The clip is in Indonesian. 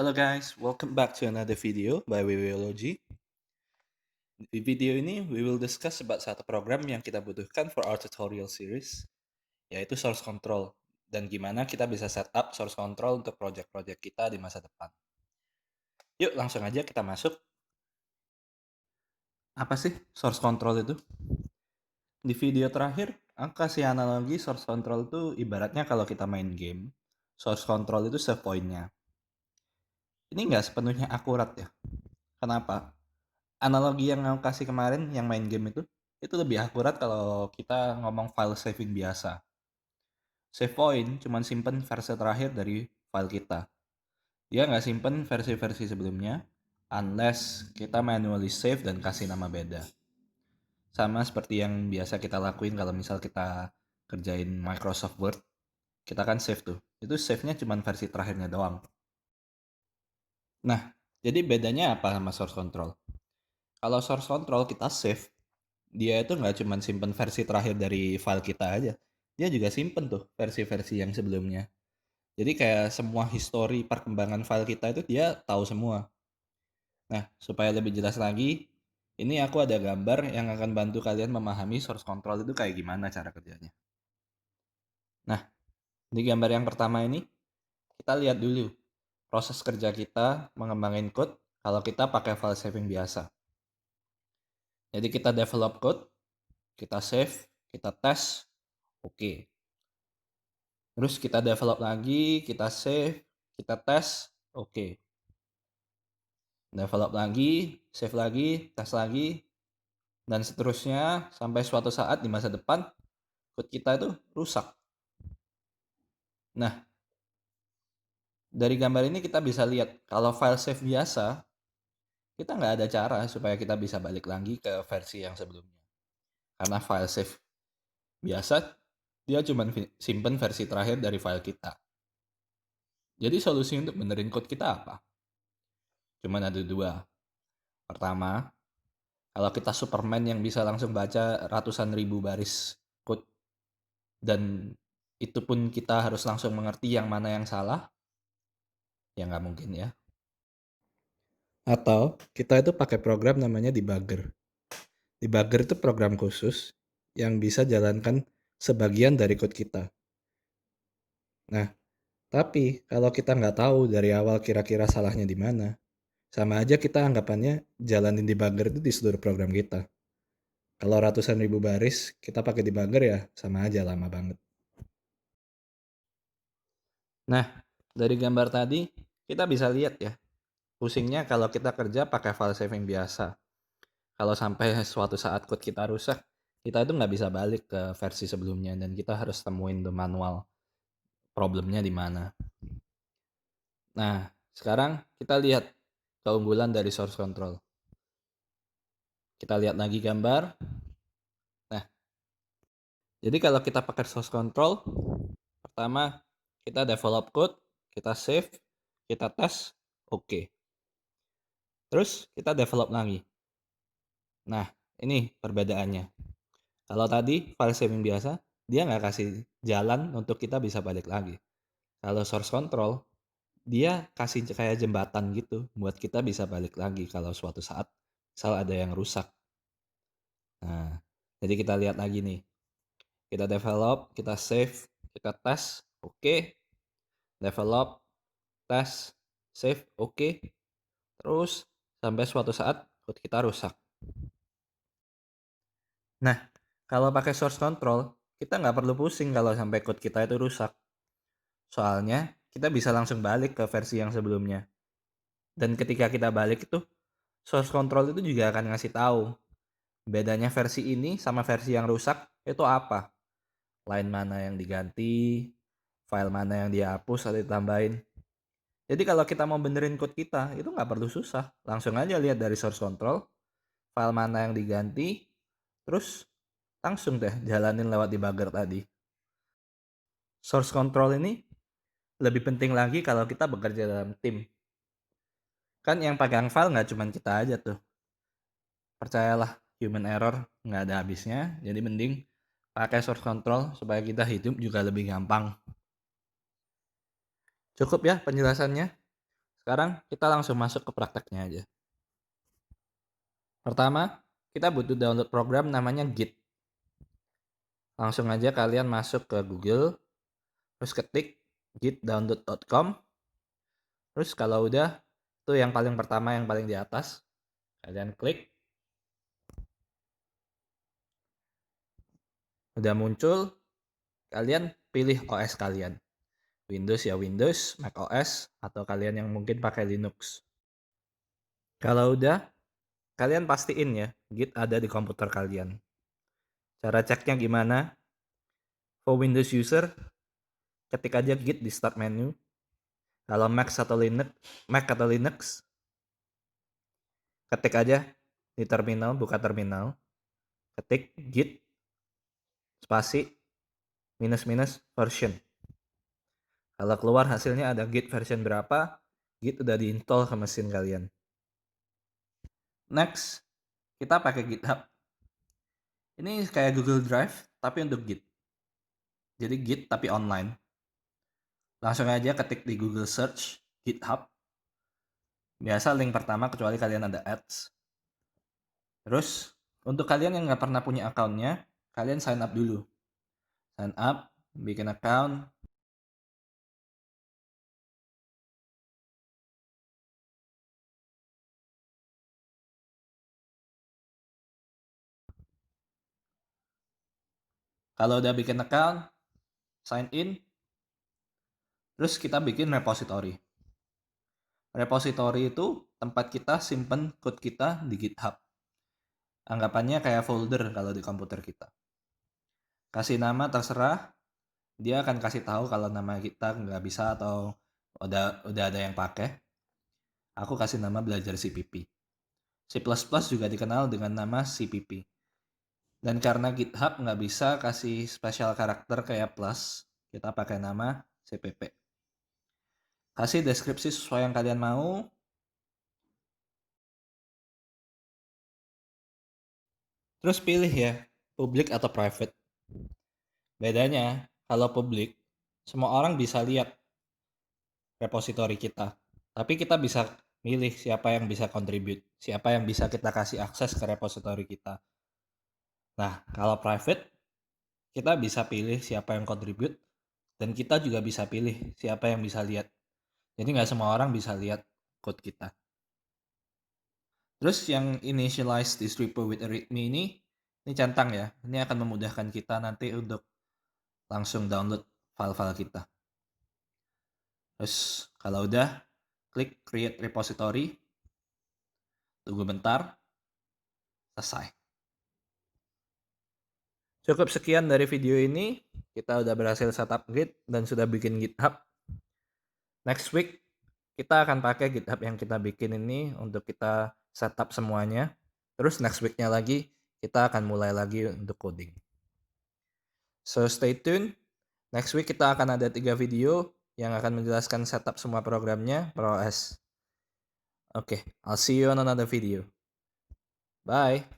Hello guys, welcome back to another video by Wiwiology. Di video ini, we will discuss about satu program yang kita butuhkan for our tutorial series, yaitu source control, dan gimana kita bisa setup source control untuk project-project kita di masa depan. Yuk langsung aja kita masuk. Apa sih source control itu? Di video terakhir, aku kasih analogi source control itu ibaratnya kalau kita main game, source control itu save point-nya. Ini nggak sepenuhnya akurat ya. Kenapa? Analogi yang aku kasih kemarin yang main game itu lebih akurat kalau kita ngomong file saving biasa. Save point cuman simpen versi terakhir dari file kita. Dia nggak simpen versi-versi sebelumnya, unless kita manually save dan kasih nama beda. Sama seperti yang biasa kita lakuin kalau misal kita kerjain Microsoft Word, kita kan save tuh. Itu save-nya cuman versi terakhirnya doang. Nah, jadi bedanya apa sama source control? Kalau source control kita save, dia itu nggak cuma simpen versi terakhir dari file kita aja. Dia juga simpen tuh versi-versi yang sebelumnya. Jadi kayak semua histori perkembangan file kita itu dia tahu semua. Nah, supaya lebih jelas lagi, ini aku ada gambar yang akan bantu kalian memahami source control itu kayak gimana cara kerjanya. Nah, di gambar yang pertama ini, kita lihat dulu proses kerja kita mengembangin code kalau kita pakai file saving biasa. Jadi kita develop code, kita save, kita tes, oke. Terus kita develop lagi, kita save, kita tes, oke. Develop lagi, save lagi, tes lagi, dan seterusnya sampai suatu saat di masa depan code kita itu rusak. Nah, dari gambar ini kita bisa lihat kalau file save biasa, kita nggak ada cara supaya kita bisa balik lagi ke versi yang sebelumnya. Karena file save biasa, dia cuma simpen versi terakhir dari file kita. Jadi solusi untuk benerin code kita apa? Cuman ada dua. Pertama, kalau kita Superman yang bisa langsung baca ratusan ribu baris code dan itu pun kita harus langsung mengerti yang mana yang salah, ya nggak mungkin ya. Atau kita itu pakai program namanya debugger. Debugger itu program khusus yang bisa jalankan sebagian dari code kita. Nah, tapi kalau kita nggak tahu dari awal kira-kira salahnya di mana, sama aja kita anggapannya jalanin debugger itu di seluruh program kita. Kalau ratusan ribu baris, kita pakai debugger ya sama aja lama banget. Nah, dari gambar tadi, kita bisa lihat ya, pusingnya kalau kita kerja pakai file saving biasa. Kalau sampai suatu saat code kita rusak, kita itu nggak bisa balik ke versi sebelumnya dan kita harus temuin the manual problemnya di mana. Nah, sekarang kita lihat keunggulan dari source control. Kita lihat lagi gambar. Nah, jadi kalau kita pakai source control, pertama kita develop code, kita save, kita tes, oke. Terus kita develop lagi. Nah, ini perbedaannya. Kalau tadi file saving biasa, dia nggak kasih jalan untuk kita bisa balik lagi. Kalau source control, dia kasih kayak jembatan gitu buat kita bisa balik lagi kalau suatu saat misal ada yang rusak. Nah, jadi kita lihat lagi nih. Kita develop, kita save, kita tes, oke. Develop, tes, save, oke. Terus sampai suatu saat code kita rusak. Nah, kalau pakai source control, kita nggak perlu pusing kalau sampai code kita itu rusak. Soalnya, kita bisa langsung balik ke versi yang sebelumnya. Dan ketika kita balik itu, source control itu juga akan ngasih tahu bedanya versi ini sama versi yang rusak itu apa. Line mana yang diganti, file mana yang dihapus atau ditambahin. Jadi kalau kita mau benerin code kita, itu nggak perlu susah. Langsung aja lihat dari source control, file mana yang diganti, terus langsung deh jalanin lewat debugger tadi. Source control ini lebih penting lagi kalau kita bekerja dalam tim. Kan yang pegang file nggak cuma kita aja tuh. Percayalah, human error nggak ada habisnya. Jadi mending pakai source control supaya kita hidup juga lebih gampang. Cukup ya penjelasannya. Sekarang kita langsung masuk ke prakteknya aja. Pertama, kita butuh download program namanya Git. Langsung aja kalian masuk ke Google, terus ketik gitdownload.com. Terus kalau udah, itu yang paling pertama yang paling di atas, kalian klik. Udah muncul, kalian pilih OS kalian. Windows ya Windows, Mac OS, atau kalian yang mungkin pakai Linux. Kalau udah, kalian pastiin ya, Git ada di komputer kalian. Cara ceknya gimana? For Windows user, ketik aja Git di start menu. Kalau Mac atau Linux, ketik aja di terminal, buka terminal, ketik Git spasi minus version. Kalau keluar hasilnya ada Git version berapa, Git udah diinstal ke mesin kalian. Next, kita pakai GitHub. Ini kayak Google Drive, tapi untuk Git. Jadi Git tapi online. Langsung aja ketik di Google Search GitHub. Biasa link pertama kecuali kalian ada ads. Terus, untuk kalian yang nggak pernah punya account-nya, kalian sign up dulu. Sign up, bikin account. Kalau udah bikin account, sign in. Terus kita bikin repository. Repository itu tempat kita simpen code kita di GitHub. Anggapannya kayak folder kalau di komputer kita. Kasih nama terserah, dia akan kasih tahu kalau nama kita nggak bisa atau udah ada yang pakai. Aku kasih nama belajar CPP. C++ juga dikenal dengan nama CPP. Dan karena GitHub nggak bisa kasih special karakter kayak plus, kita pakai nama CPP. Kasih deskripsi sesuai yang kalian mau. Terus pilih ya, public atau private. Bedanya, kalau public, semua orang bisa lihat repository kita. Tapi kita bisa milih siapa yang bisa contribute, siapa yang bisa kita kasih akses ke repository kita. Nah, kalau private, kita bisa pilih siapa yang contribute, dan kita juga bisa pilih siapa yang bisa lihat. Jadi nggak semua orang bisa lihat code kita. Terus yang initialize this repo with a readme ini centang ya. Ini akan memudahkan kita nanti untuk langsung download file-file kita. Terus kalau udah, klik create repository. Tunggu bentar. Selesai. Cukup sekian dari video ini. Kita udah berhasil setup Git dan sudah bikin GitHub. Next week, kita akan pakai GitHub yang kita bikin ini untuk kita setup semuanya. Terus next weeknya lagi, kita akan mulai lagi untuk coding. So stay tune. Next week kita akan ada 3 video yang akan menjelaskan setup semua programnya per OS. Okay, I'll see you on another video. Bye.